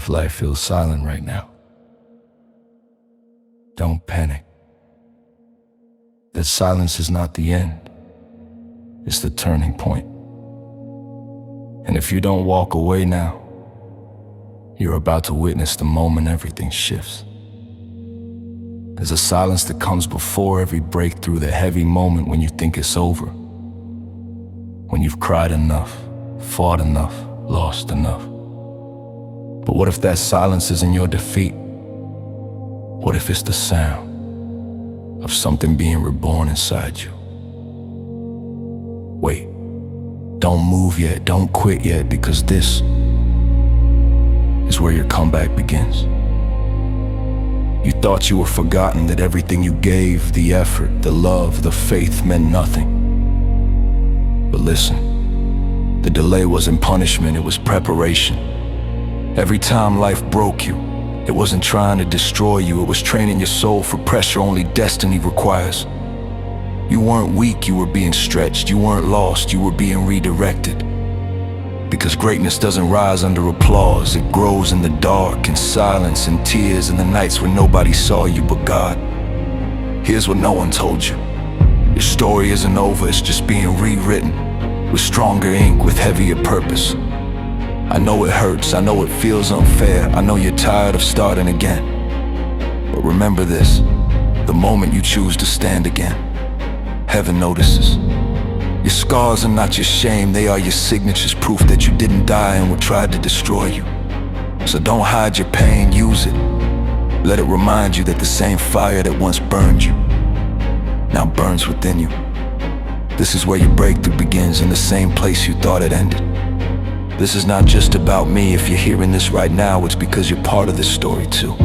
if life feels silent right now, don't panic. That silence is not the end, it's the turning point. And if you don't walk away now, you're about to witness the moment everything shifts. There's a silence that comes before every breakthrough, the heavy moment when you think it's over. When you've cried enough, fought enough, lost enough. But what if that silence isn't your defeat? What if it's the sound of something being reborn inside you? Wait, don't move yet, don't quit yet, because this is where your comeback begins. You thought you were forgotten, that everything you gave, the effort, the love, the faith meant nothing. But listen, the delay wasn't punishment, it was preparation. Every time life broke you, it wasn't trying to destroy you, it was training your soul for pressure only destiny requires. You weren't weak, you were being stretched. You weren't lost, you were being redirected. Because greatness doesn't rise under applause, it grows in the dark, in silence, in tears, in the nights when nobody saw you but God. Here's what no one told you. Your story isn't over, it's just being rewritten, with stronger ink, with heavier purpose. I know it hurts, I know it feels unfair, I know you're tired of starting again. But remember this, the moment you choose to stand again, heaven notices. Your scars are not your shame, they are your signatures, proof that you didn't die in what tried to destroy you. So don't hide your pain, use it. Let it remind you that the same fire that once burned you now burns within you. This is where your breakthrough begins, in the same place you thought it ended. This is not just about me. If you're hearing this right now, it's because you're part of this story too.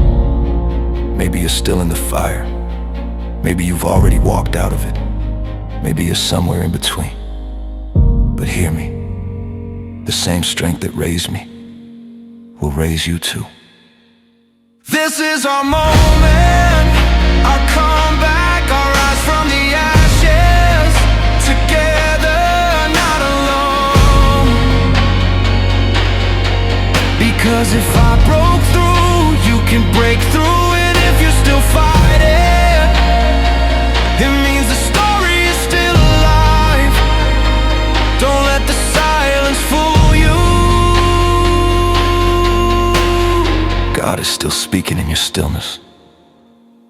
Maybe you're still in the fire. Maybe you've already walked out of it. Maybe you're somewhere in between. But hear me, the same strength that raised me will raise you too. This is our moment, our comeback, our rise from the ashes. Together, not alone. Because if I broke through, you can break through. And if you're still fighting, it means the story is still alive. Don't let the silence fool you. God is still speaking in your stillness.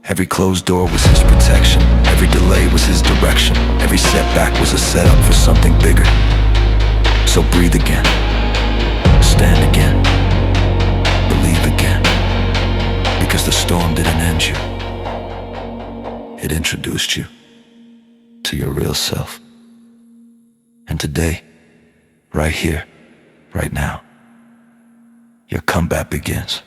Every closed door was His protection. Every delay was His direction. Every setback was a setup for something bigger. So breathe again, stand again, believe again. Because the storm didn't end you, it introduced you to your real self. And today, right here, right now, your comeback begins.